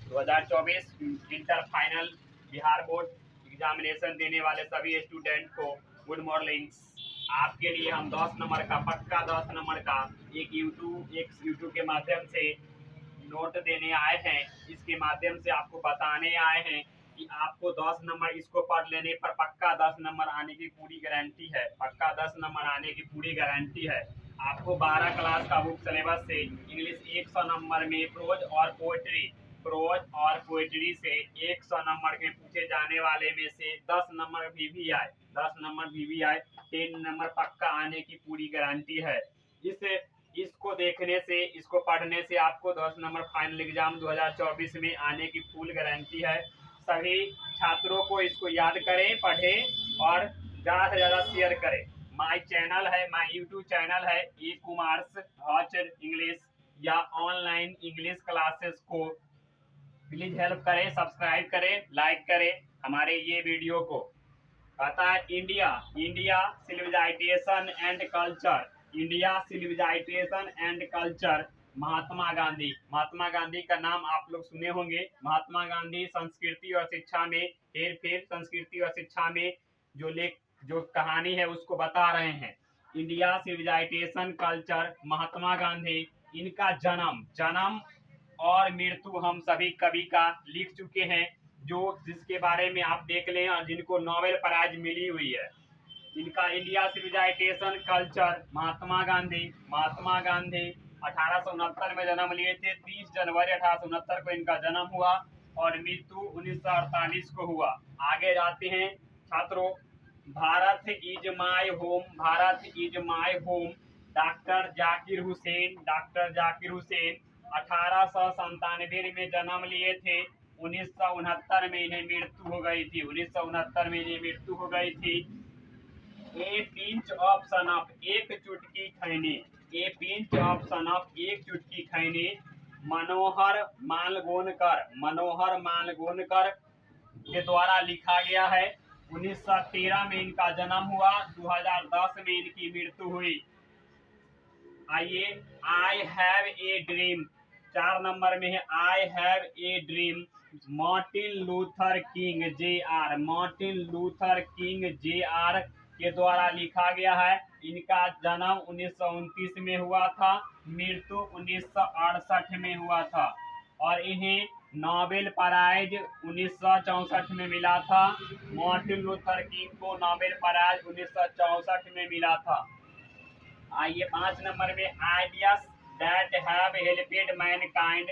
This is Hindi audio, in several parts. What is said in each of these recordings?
2024 inter final Bihar board examination देने वाले सभी स्टूडेंट को गुड मॉर्निंग। आपके लिए हम 10 नंबर का पक्का 10 नंबर का एक यूट्यूब के माध्यम से नोट देने आए हैं। इसके माध्यम से आपको बताने आए हैं कि आपको 10 नंबर इसको पढ़ लेने पर पक्का 10 नंबर आने की पूरी गारंटी है। पक्का 10 नंबर आने की पूरी गारंटी है। आपको 12 क्लास का बुक सिलेबस से इंग्लिश 100 नंबर में प्रोज और पोएट्री से 100 नंबर के पूछे जाने वाले में से 10 नंबर भी आए 10 नंबर पक्का आने की पूरी गारंटी है। इसको देखने से, इसको पढ़ने से आपको 10 नंबर फाइनल एग्जाम 2024 में आने की फुल गारंटी है। सभी छात्रों को इसको याद करें, पढ़ें और ज़्यादा से ज़्यादा शेयर करें। माय यूट्यूब चैनल है ई कॉमर्स हॉचर इंग्लिश या ऑनलाइन इंग्लिश क्लासेस को प्लीज हेल्प करें, सब्सक्राइब करें, लाइक करें हमारे ये वीडियो को। कहता है India civilisation and culture Mahatma Gandhi का नाम आप लोग सुने होंगे। महात्मा गांधी संस्कृति और शिक्षा में संस्कृति और शिक्षा में जो कहानी है उसको बता रहे हैं। India civilisation culture Mahatma Gandhi, इनका जन्म और मृत्यु हम सभी कवि का लिख चुके हैं, जिसके बारे में आप देख लें और जिनको नोबेल प्राइज मिली हुई है। इनका India civilisation culture Mahatma Gandhi 1869 में जन्म लिए थे। 30 जनवरी 1869 को इनका जन्म हुआ और मृत्यु 1948 को हुआ। आगे जाते हैं छात्रों। Bharat is my home doctor Zakir Hussain 1897 में जन्म लिए थे। 1969 में इन्हें मृत्यु हो गई थी। ए पिंच ऑफ सनफ एक चुटकी खैनी मनोहर मालगोनकर के द्वारा लिखा गया है। 1913 में इनका जन्म हुआ, 2010 में इनकी मृत्यु हुई। आइए, I have a dream 4 number में है। I have a dream Martin Luther king J are के द्वारा लिखा गया है। इनका जन्म 1929 में हुआ था, मृत्यु 1968 में हुआ था और इन्हें नोबेल प्राइज 1964 में मिला था। मार्टिन लूथर किंग को नोबेल प्राइज 1964 में मिला था। आइए 5 नंबर में ideas that have helped mankind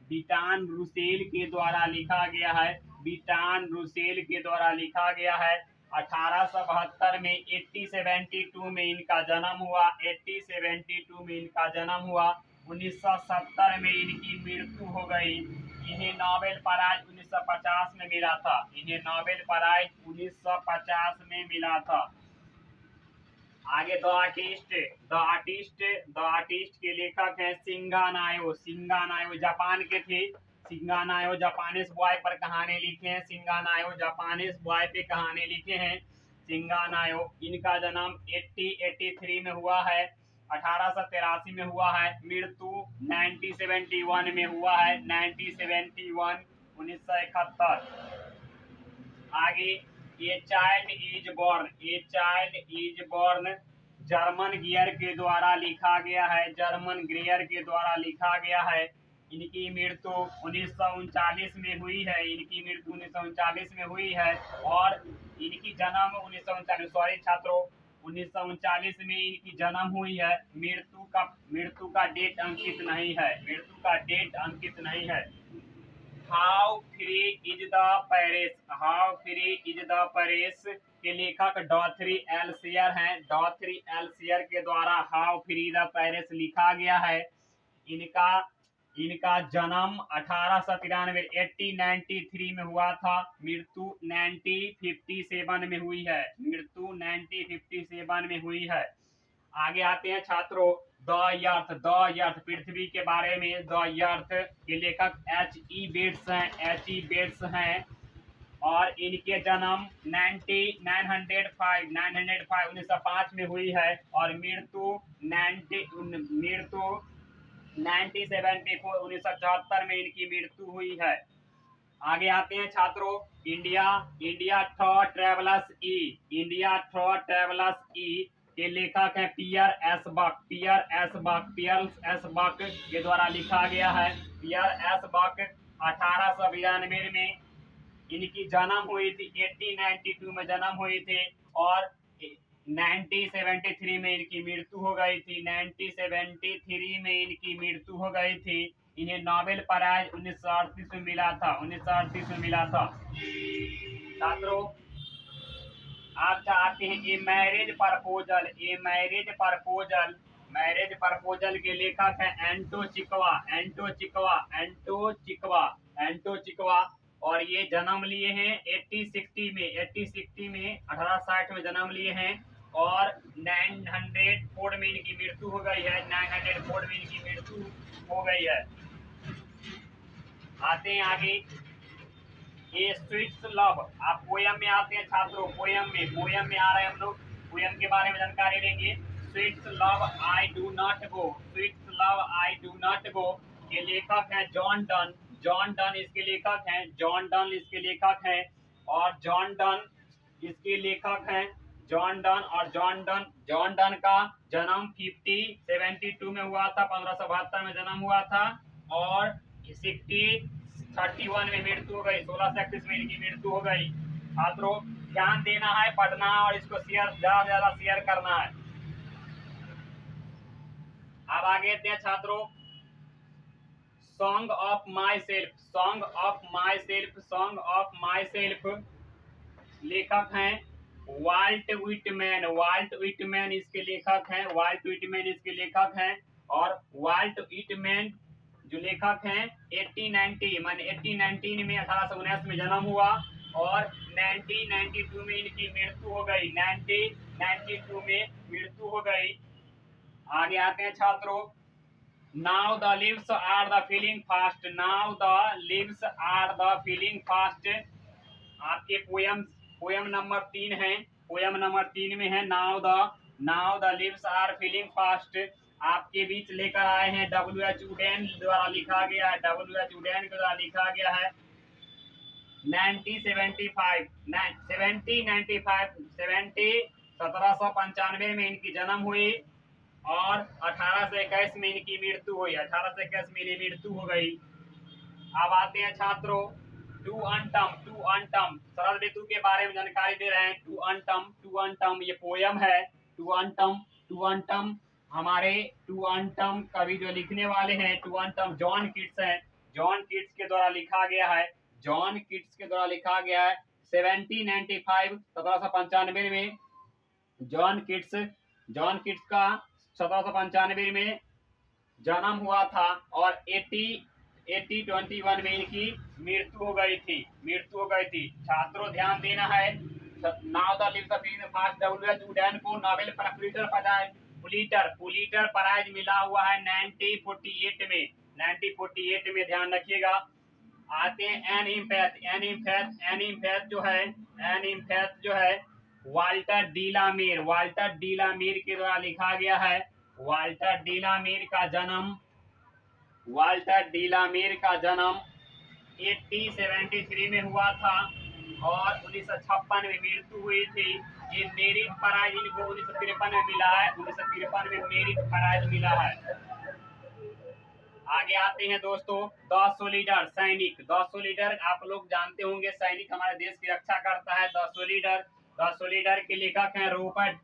Bertrand Russell के द्वारा लिखा गया है। 1872 में 1872 में इनका जन्म हुआ। 1970 में इनकी मृत्यु हो गई। इन्हें नोबेल प्राइज 1950 में मिला था। आगे द आर्टिस्ट के लेखक हैं सिंगानायो जापान के थे। सिंगानायो जापानीज बॉय पर कहानी लिखे हैं। सिंगानायो इनका जन्म 1883 में हुआ है, 1883 में हुआ है। मृत्यु 1971 में हुआ है, 1971। आगे a child is born German gear के द्वारा लिखा गया है। इनकी मृत्यु 1939 में हुई है और इनकी जन्म 1939 में इनकी जन्म हुई है। मृत्यु का डेट अंकित नहीं है। How free is the Paris के लेखक डॉथरी एल शेयर हैं। डॉथरी एल शेयर के द्वारा हाउ फ्री द पैरिस लिखा गया है। इनका जन्म 1893 में हुआ था। मृत्यु 1957 में हुई है। आगे आते हैं छात्रों द अर्थ पृथ्वी के बारे में। द अर्थ के लेखक H.E. बेट्स हैं। और इनके जन्म 1905 में हुई है और मृत्यु 1974 में इनकी मृत्यु हुई है। आगे आते हैं छात्रों, इंडिया इंडिया थॉट ट्रेवलर्स ई, इंडिया थॉट ट्रेवलर्स ई के लेखक हैं पियर एस बक, पियर एस बक के द्वारा लिखा गया है। पियर एस बक 1892 में इनकी जन्म हुई थी, 1892 में जन्म हुई थी और 1973 में इनकी मृत्यु हो गई थी। 1973 में इनकी मृत्यु हो गई थी। इन्हें नोबेल प्राइज 1938 में मिला था, 1938 में मिला था। छात्रों आप चाहते हैं a marriage proposal, a marriage proposal, marriage proposal के लेखक हैं एंटो चिकवा, एंटो चिकवा, एंटो चिकवा, एंटो चिकवा और ये जन्म लिए हैं 1860 में, 1860 में 1860 में जन्म लिए हैं और 904 में इनकी मृत्यु हो गई है, 904 में इनकी मृत्यु हो गई है। आते हैं आगे, ये स्वीट्स लव, आप पोयम में आते हैं छात्रों, पोयम में आ रहे हैं हम लोग, पोयम के बारे में जानकारी लेंगे। Sweets love I do not go, sweets love I do not go के लेखक हैं जॉन डन, जॉन डन इसके लेखक हैं, जॉन डन इसके लेखक हैं और जॉन डन इसके लेखक हैं जॉन डन और जॉन डन का जन्म 1572 में हुआ था, 1572 में जन्म हुआ था और 31 में मृत्यु हो गई, 1631 में इनकी मृत्यु हो गई। छात्रों ध्यान देना है, पढ़ना है और इसको ज्यादा से ज्यादा शेयर करना है। अब आगे दें छात्रों, song of my self, song of my self, song of my self लेखक हैं वाल्ट विटमैन, वाल्ट विटमैन इसके लेखक हैं, वाल्ट विटमैन इसके लेखक हैं और वाल्ट विटमैन जो लेखक हैं 1819 माने 1819 में 1819 में जन्म हुआ और 1992 में इनकी मृत्यु हो गई, 1992 में मृत्यु हो गई। आगे आते हैं छात्रों, now the leaves are the falling fast, now the leaves are the falling fast आपके पोयम नंबर 3 है, पोयम नंबर 3 में है now the leaves are falling fast. आपके बीच लेकर आए हैं W.H. उडेन द्वारा लिखा गया है, W.H. उडेन के द्वारा लिखा गया है। 1795 में इनकी जन्म हुई और 1821 में इनकी मृत्यु हुई, 1821 में इनकी मृत्यु हो गई। अब आते हैं छात्रों, टू अनटम शरद ऋतु के बारे में जानकारी दे रहे हैं। टू अनटम ये पोयम है। टू अनटम हमारे टू अनटम कवि जो लिखने वाले हैं टू अनटम जॉन किट्स हैं, जॉन किट्स के द्वारा लिखा गया है, जॉन किट्स के द्वारा लिखा गया है। 1795 में जॉन किट्स का 1795 में जन्म हुआ था और 1821 में इनकी मृत्यु हो गई थी, छात्रों ध्यान देना है। Now the lives of fast W.H. Wooden को नोबेल पुलिटर प्राइज मिला हुआ है 1948 में ध्यान रखिएगा। आते हैं एन इम्पैथ जो है वाल्टर डीलामीर के द्वारा लिखा गया है। वाल्टर डीलामीर का जन्म 1873 में हुआ था और 1956 में मृत्यु हुई थी। ये मेरिट प्राइज इनको 1953 में मिला है, 1953 में मेरिट प्राइज मिला है। आगे आते हैं दोस्तों, द सोल्जर सैनिक। द सोल्जर आप लोग जानते होंगे, सैनिक हमारे देश की रक्षा करता है। द सोल्जर के लेखक हैं रूपर्ट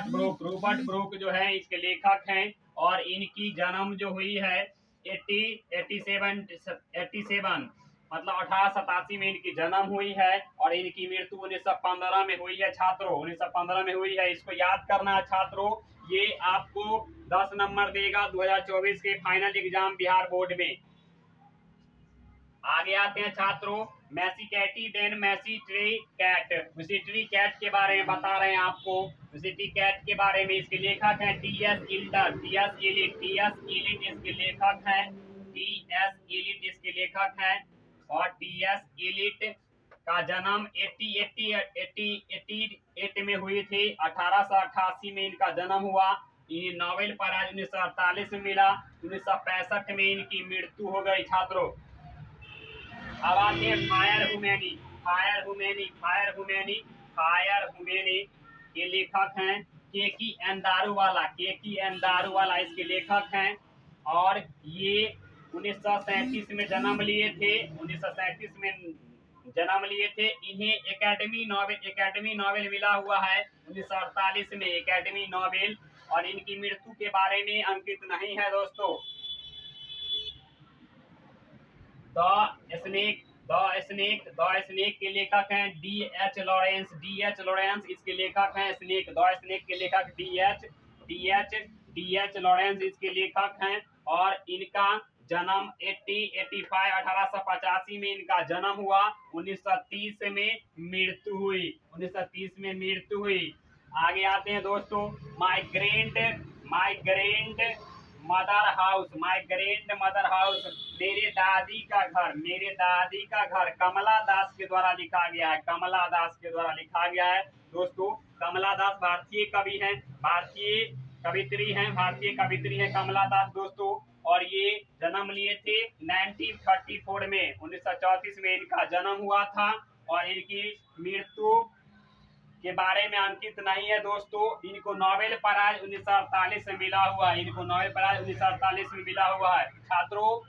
ब्रूक जो है इसके लेखक हैं और इनकी जन्म जो हुई है 87 मतलब 1887 में इनकी जन्म हुई है और इनकी मृत्यु 1915 में हुई है छात्रों, 1915 में हुई है। इसको याद करना है छात्रों, ये आपको 10 नंबर देगा 2024 के फाइनल एग्जाम बिहार बोर्ड में। आगे आते हैं छात्रों, मैसिकैटी देन मैसिट्री कैट के बारे में बता रहे हैं आपको। मैसिटी कैट के बारे में इसके लेखक हैं टी.एस. इलिट इसके लेखक हैं, टी.एस. इलिट इसके लेखक हैं और टी.एस. इलिट का जन्म 1888 में हुई थी। 1888 में इनका जन्म हुआ। इन्हें नोबेल प्राइज 1948 में मिला। 1965 में इनकी मृत्यु हो गई छात्रों। अब आते हैं फायर हुमैनी। फायर हुमैनी के लेखक हैं केकी एन दारूवाला इसके लेखक हैं। और ये 1937 में जन्म लिए थे। 1937 में जन्म लिए थे। इन्हें एकेडमी नोबेल मिला हुआ है 1948 में एकेडमी नोबेल। और इनकी मृत्यु के बारे में अंकित नहीं है दोस्तों। द स्नेक के लेखक हैं D.H. लॉरेंस इसके लेखक हैं। द स्नेक के लेखक D.H. लॉरेंस इसके लेखक हैं। और इनका जन्म 1885 में इनका जन्म हुआ। 1930 में मृत्यु हुई। आगे आते हैं दोस्तों माई ग्रैंड मदर हाउस मेरे दादी का घर कमला दास के द्वारा लिखा गया है दोस्तों। कमला दास भारतीय कवित्री हैं कमला दास दोस्तों। और ये जन्म लिए थे 1934 में। 1934 में इनका जन्म हुआ था। और इनकी मृत्यु के बारे में अंकित नहीं है दोस्तों। इनको नोबेल प्राइज 1948 में मिला हुआ है छात्रों।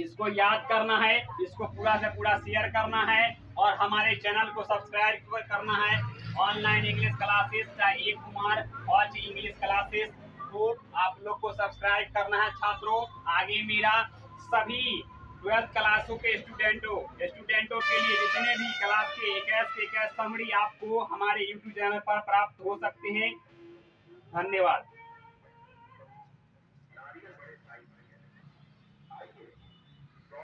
इसको याद करना है, इसको पूरा से पूरा शेयर करना है और हमारे चैनल को सब्सक्राइब करना है। ऑनलाइन इंग्लिश क्लासेस चाहे एक कुमार और इंग्लिश क्लासेस को आप लोग को सब्सक्राइब करना है छात्रों। आगे मेरा सभी 12th क्लासों के स्टूडेंटों के लिए जितने भी क्लास के एक समरी आपको हमारे YouTube चैनल पर प्राप्त हो सकते हैं। धन्यवाद।